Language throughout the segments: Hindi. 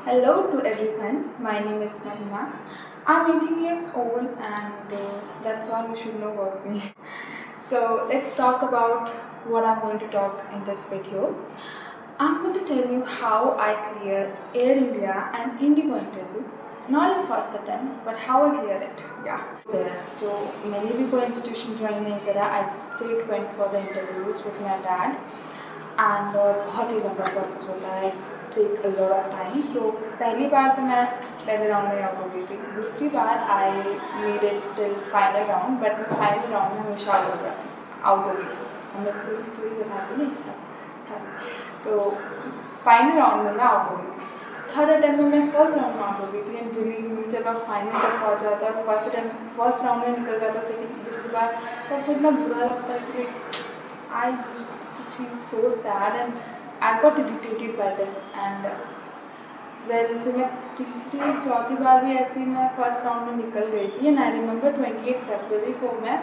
Hello to everyone. My name is Mahima. I'm 18 years old, and that's all you should know about me. So, let's talk about what I'm going to talk in this video. I'm going to tell you how I clear Air India and Indigo interview. Not in first attempt, but how I clear it. Yeah. There. So, मैंने भी कोई institution join नहीं करा. I straight went for the interviews with my dad. And बहुत ही लंबा प्रोसेस होता है, it's take a lot of time. So पहली बार तो मैं पहले राउंड में आउट हो गई थी. दूसरी बार I made it till final round, but मैं फाइनल राउंड में हमेशा आउट हो गई थी. हमने पूरी स्टोरी बता दी ना इसका, सॉरी. तो फाइनल राउंड में मैं आउट हो गई थी. थर्ड अटैम्प्ट में मैं फर्स्ट राउंड में आउट हो गई थी. एंड बिलीव मी, जब आप फाइनल तक पहुँच जाता है और फर्स्ट राउंड में निकल जाता है सेकेंड दूसरी बार, तो आपको इतना बुरा लगता है कि आई feel so sad and I got irritated by this. And फिर मैं तीसरी चौथी बार भी ऐसे ही मैं फर्स्ट राउंड में निकल गई थी. एंड आई रिमेंबर 28 फरवरी को मैं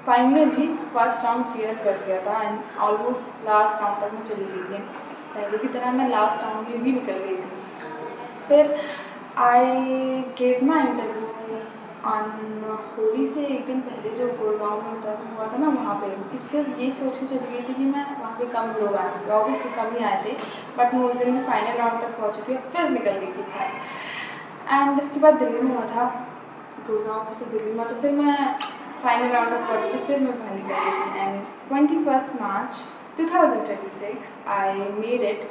फाइनली फर्स्ट राउंड क्लियर कर गया था. एंड ऑलमोस्ट लास्ट राउंड तक मैं चली गई थी. पहले की तरह मैं लास्ट राउंड में भी निकल गई थी. फिर I gave my interview on Holi से एक दिन पहले. जो गुड़गांव में इंटरव्यू हुआ था ना, वहाँ पे इससे ये सोच के चली गई थी कि मैं वहाँ पे कम लोग आए थे. ऑब्वियसली कम ही आए थे, बट मैं उस दिन में फाइनल राउंड तक पहुँची थी और फिर निकल गई थी फाइनल. एंड उसके बाद दिल्ली में हुआ था, गुड़गांव से फिर दिल्ली में. तो फिर मैं फाइनल राउंड तक पहुँची थी, फिर मैं बाहर निकल गई थी. And 21 March 2026 I made it.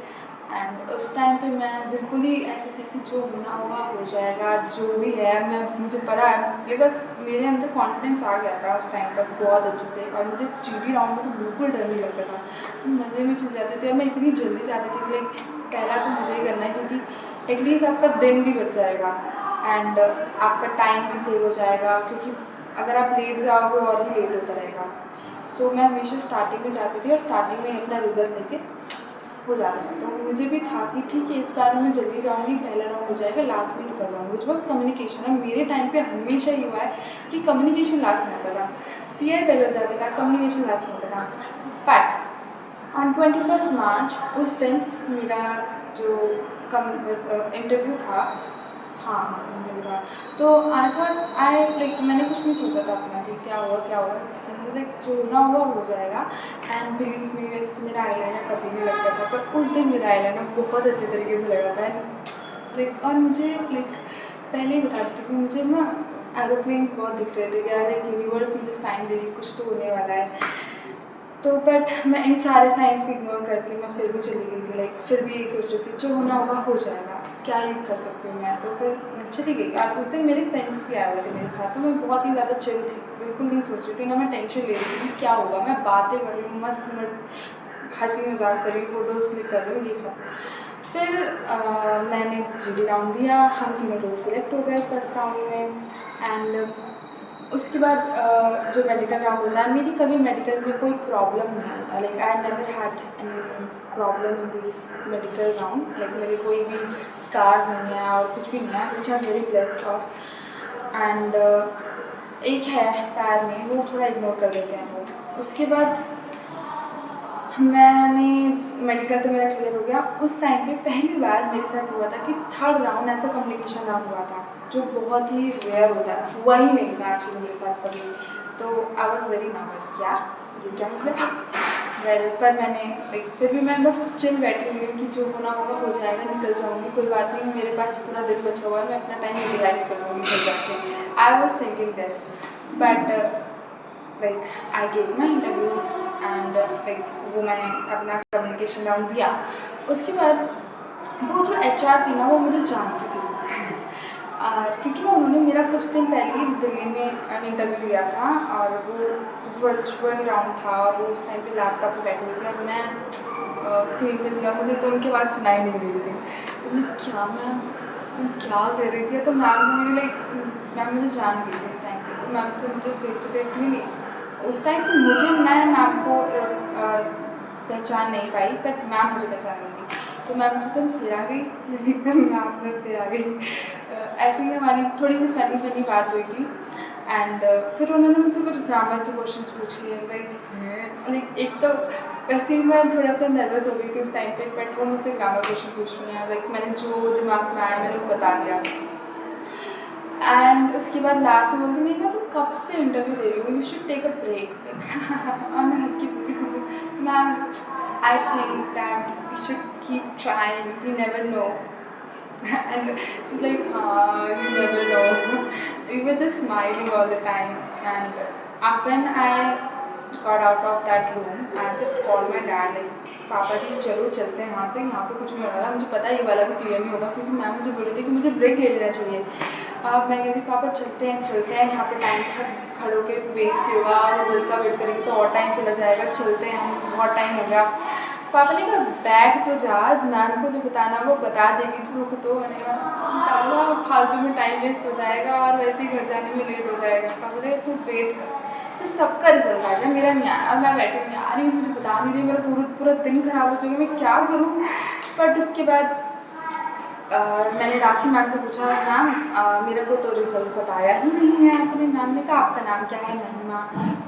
And उस टाइम पे मैं बिल्कुल ही ऐसे थी कि जो होना होगा हो जाएगा, जो भी है. मुझे पता है, बिकॉज मेरे अंदर कॉन्फिडेंस आ गया था उस टाइम तक बहुत अच्छे से. और मुझे जीडी राउंड में तो बिल्कुल डर नहीं लगता था, मज़े में चल जाते थे. और मैं इतनी जल्दी चाहती थी कि लाइक पहला तो मुझे ही करना है, क्योंकि एटलीस्ट आपका दिन भी बच जाएगा एंड आपका टाइम भी सेव हो जाएगा. क्योंकि अगर आप लेट जाओगे और ही लेट होता रहेगा. सो मैं हमेशा स्टार्टिंग में जाती थी और स्टार्टिंग में अपना रिजल्ट लेके हो जाता था. तो मुझे भी था कि ठीक है, इस बार मैं जल्दी जाऊँगी, पहला राउंड हो जाएगा, लास्ट में निकल जाऊँगी. Which was communication. और मेरे टाइम पे हमेशा ये हुआ है कि कम्युनिकेशन लास्ट में होता था, टीआई पहले हो जाता था, कम्युनिकेशन लास्ट में होता था. बट ऑन 21 मार्च उस दिन मेरा जो इंटरव्यू था, हाँ इंटरव्यू था. तो आई थॉट मैंने कुछ नहीं सोचा था अपना कि क्या हुआ. लाइक जो होना होगा हो जाएगा. एंड बिलीव मी, वैसे तो मेरा आईलाइनर कभी नहीं लगता था, पर उस दिन मेरा आईलाइनर बहुत अच्छे तरीके से लगा था. लाइक और मुझे पहले ही बता देती कि मुझे ना एरोप्लेन्स बहुत दिख रहे थे. क्या लाइक यूनिवर्स मुझे साइन दे रही, कुछ तो होने वाला है. तो बट मैं इन सारे साइंस को इग्नोर करके मैं फिर भी चली गई थी. लाइक फिर भी यही सोच रही थी जो होना होगा हो जाएगा, क्या ही कर सकती हूँ मैं. तो फिर मैं चली गई. और उस दिन मेरे फ्रेंड्स भी आए हुए थे मेरे साथ. तो मैं बहुत ही ज़्यादा चिल थी, बिल्कुल नहीं सोच रही थी, ना मैं टेंशन ले रही थी कि क्या होगा. मैं बातें कर रही हूँ, मस्त हंसी मजाक कर रही हूँ, फ़ोटोज़ क्लिक कर रही हूँ, ये सब. फिर मैंने जीडी राउंड दिया. हम तीनों दोस्त सिलेक्ट हो गए फर्स्ट राउंड में. एंड उसके बाद जो मेडिकल राउंड होता है, मेरी कभी मेडिकल में कोई प्रॉब्लम नहीं है. Like I never had any problem in this medical round. Like मेरे कोई भी स्कार नहीं है और कुछ भी नहीं है, which I am very blessed of. And एक है पैर में, वो थोड़ा इग्नोर कर देते हैं वो. उसके बाद मैंने मेडिकल तो मेरा क्लियर हो गया. उस टाइम पे पहली बार मेरे साथ हुआ था कि थर्ड राउंड ऐसा कम्युनिकेशन राउंड हुआ था, जो बहुत ही रेयर होता है. हुआ ही नहीं था एक्चुअली मेरे साथ कभी. तो आई वॉज वेरी नर्वस कि यार ये क्या मतलब. पर मैंने फिर भी मैं बस चिल बैठी हुई हूँ कि जो होना होगा हो जाएगा, निकल जाऊँगी, कोई बात नहीं, मेरे पास पूरा दिन बचा हुआ है, मैं अपना टाइम यूटिलाइज कर लूँगी फिर जाके. I was thinking this. But I gave my interview and वो मैंने अपना कम्युनिकेशन राउंड दिया. उसके बाद वो जो एचआर थी ना, वो मुझे जानती थी. और क्योंकि ना उन्होंने मेरा कुछ दिन पहले ही दिल्ली में इंटरव्यू लिया था, और वो वर्चुअल राउंड था, और वो उस टाइम पे लैपटॉप पे बैठी हुई थी और मैं स्क्रीन पे दिया. मुझे तो उनकी आवाज़ सुनाई नहीं दे रही थी. तो मैं क्या कर रही थी. तो मैम मेरी मैम मुझे जान गई थी उस टाइम पे. तो मैम से मुझे फेस टू फेस मिली. उस टाइम पे मैं मैम को पहचान नहीं पाई, बट मैम मुझे पहचान गई थी. तो मैम से तुम फिर आ गई. मैम में फिर आ गई. ऐसे ही हमारी थोड़ी सी फनी बात हुई थी. एंड फिर उन्होंने मुझसे कुछ ग्रामर के क्वेश्चंस पूछ लिए, लाइक एक तो वैसे ही मैं थोड़ा सा नर्वस हो गई थी उस टाइम पे, बट वो मुझसे ग्रामर क्वेश्चन पूछ रही हैं, लाइक मैंने जो दिमाग में आया मैंने वो बता दिया। एंड उसके बाद लास्ट में बोलती मैं तुम कब से इंटरव्यू दे रही हो, you should take a break. और मैं हंस के पूरी हूँ, ma'am I think that you should keep trying, you never know. And she's like, you never know. We were just smiling all the time. And when I got out of that room, I just called my dad, like, पापा जी चलो चलते हैं यहाँ से, यहाँ पे कुछ नहीं होने वाला। मुझे पता है ये वाला भी क्लियर नहीं होगा, क्योंकि मैम मुझे बोल रही थी कि मुझे ब्रेक ले लेना चाहिए। अब मैं कहती पापा चलते हैं यहाँ पे टाइम खड़े के वेस्ट होगा, रिजल्ट का वेट करेंगे तो और टाइम चला जाएगा, चलते हैं हम, बहुत टाइम हो गया। पापा ने कहा बैठ तो जा, मैम को जो बताना वो बता देगी, तू रुक। तो मैंने कहा पापा फालतू में टाइम वेस्ट हो जाएगा और वैसे ही घर जाने में लेट हो जाएगा। पापा ने तू वेट कर। फिर सबका रिजल्ट आ गया, मेरा नहीं आया। अब मैं बैठी हूँ यार, ये मुझे बता नहीं रही, मेरा पूरा पूरा दिन खराब हो चुका है, मैं क्या करूँ। बट उसके बाद मैंने राखी मैम से पूछा, मैम मेरे को तो रिजल्ट बताया ही नहीं है आपने। मैम ने कहा आपका नाम क्या है, महिमा।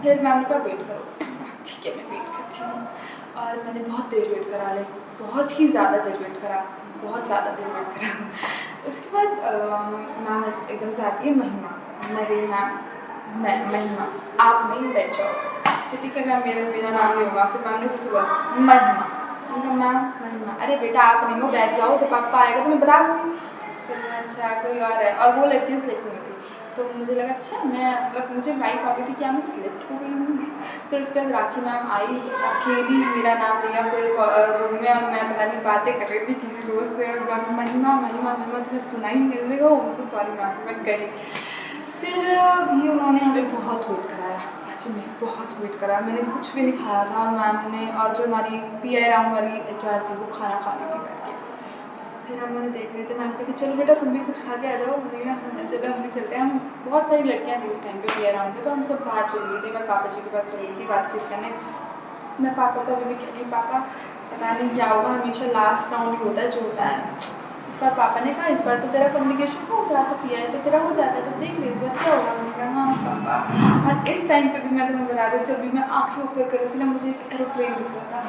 फिर मैम ने कहा वेट करो। ठीक है मैं वेट करती हूँ। और मैंने बहुत देर वेट करा, लाइक बहुत ही ज़्यादा देर वेट करा, बहुत ज़्यादा देर वेट करा। उसके बाद मैम एकदम से आती है, महिमा। मैं गई मैम, मैं महिमा आप नहीं बैठ जाओ। तो ठीक है मैम, मेरा नाम नहीं होगा। फिर मैम ने फिर से बोला महिमा। मैम महिमा, अरे बेटा आप नहीं हो, बैठ जाओ, जब आपका आएगा तो मैं बता दूँगी। फिर मैं अच्छा कोई और है, और वो लड़की सिलेक्ट हुई थी। तो मुझे लगा अच्छा मैं मतलब मुझे वाइफ आ गई थी, क्या मैं सिलेक्ट हो गई हूँ। फिर उसके बाद राखी मैम आई, अकेली मेरा नाम लिया पूरे रूम में, और मैं पता नहीं बातें कर रही थी किसी दोस्त से, और महिमा महिमा महिमा तुम्हें सुनाई नहीं देगा, मुझसे सॉरी मैम। मैं गई। फिर भी उन्होंने हमें बहुत वेट कराया, सच में बहुत वेट करा। मैंने कुछ भी नहीं खाया था, मैम ने, और जो हमारी PI राउंड वाली HR थी वो खाना खा रही थी बैठ के। फिर हम उन्हें देख रहे थे, मैम कहती चलो बेटा तुम भी कुछ खा के आ जाओ। मैंने कहा चलो हम भी चलते हैं। हम बहुत सारी लड़कियाँ थी उस टाइम पे PI राउंड पे, तो हम सब बाहर चल गई थी। मैं पापा जी के पास चली गई थी बातचीत करने। मैं पापा को भी कह रही पापा पता नहीं क्या होगा, हमेशा लास्ट राउंड ही होता है जो होता है। पर पापा ने कहा इस बार तो तेरा कम्युनिकेशन हो गया, तो PI तो तेरा हो जाता है, तो देख ले इस बार क्या होगा। मैंने कहा हाँ पापा। और इस टाइम पे भी मैं तुम्हें बता दूँ, जब भी मैं आँखें ऊपर कर रही थी ना, मुझे एक एरोप्लेन दिख रहा था।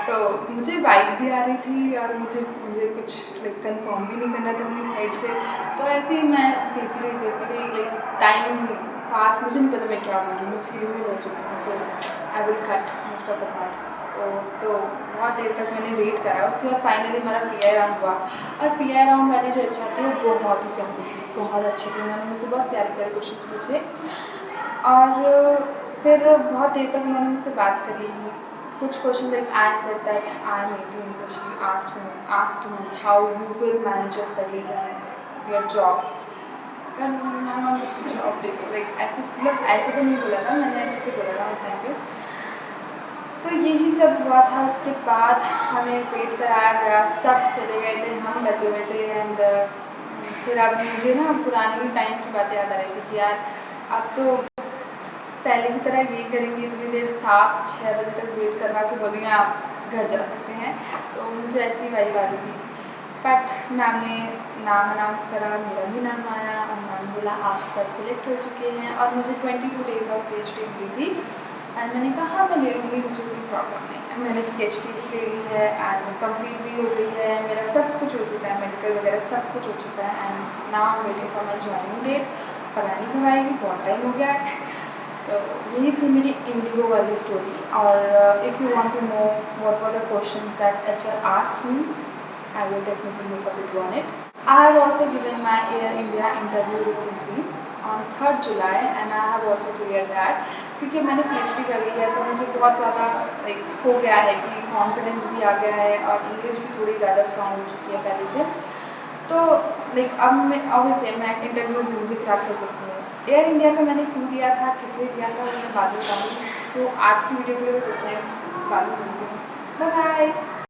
तो मुझे वाइब भी आ रही थी, और मुझे कुछ लाइक कंफर्म भी नहीं करना था अपनी साइड से। तो ऐसे ही मैं देखती रही लाइक टाइम पास, मुझे नहीं पता मैं क्या बोल रही हूँ, फीलिंग भी हो चुकी हूँ। So I will cut most of the parts. तो बहुत देर तक मैंने वेट करा। उसके बाद फाइनली हमारा PI राउंड हुआ, और PI राउंड वाले जो HR थे वो बहुत ही प्यारे थे, बहुत अच्छे थे। उन्होंने मुझसे बहुत प्यारे प्यारे क्वेश्चन पूछे, और फिर बहुत देर तक उन्होंने मुझसे बात करी। कुछ question like I said that I am 18, so she asked me how you will manage your studies and your job। Ma'am आप उससे जॉब देखो, लाइक ऐसे मतलब ऐसे तो नहीं बोला था मैंने, अच्छे से बोला था उस टाइम पे। तो यही सब हुआ था। उसके बाद हमें वेट कराया गया, सब चले गए थे, हम बचे हुए थे। एंड फिर अब मुझे ना पुरानी टाइम की बातें याद आ रही थी कि यार अब तो पहले की तरह यही करेंगे, इतनी देर 7-6 बजे तक वेट करवा के बोलेंगे आप घर जा सकते हैं। तो मुझे ऐसी वाइब आ रही थी। बट मैम ने नाम अनाउंस करा, मेरा भी नाम आया, और मैम बोला आप सब सिलेक्ट हो चुके हैं। और मुझे 22 डेज़ ऑफ PhD मिली थी। एंड मैंने कहा हाँ मैं ले लूँगी, मुझे कोई प्रॉब्लम नहीं है। मैंने PhD भी ले ली है, एंड कंप्लीट भी हो गई है, मेरा सब कुछ हो चुका है, मेडिकल वगैरह सब कुछ हो चुका है। And now I am waiting for my joining date. पता नहीं कब आएगी, बहुत टाइम हो गया है। सो यही थी मेरी इंडिगो वाली स्टोरी। और if you want to know what were the questions that HR asked me, I will definitely make a video on it. I have also given my Air India interview recently on 3rd July, and I have also cleared that। क्योंकि मैंने PhD कर ली है तो मुझे बहुत ज़्यादा लाइक हो गया है कि कॉन्फिडेंस भी आ गया है, और इंग्लिश भी थोड़ी ज़्यादा स्ट्रॉन्ग हो चुकी है पहले से। तो लाइक अब मैं ऑब्वियसली मैं इंटरव्यूज़ इजीली क्रैक कर सकती हूँ। एयर इंडिया का मैंने क्यों दिया था, किस लिए दिया था, वो मैं बाद में बताऊँगी। तो आज की वीडियो के लिए बस इतना ही, बाद में मिलती हूँ। Bye bye.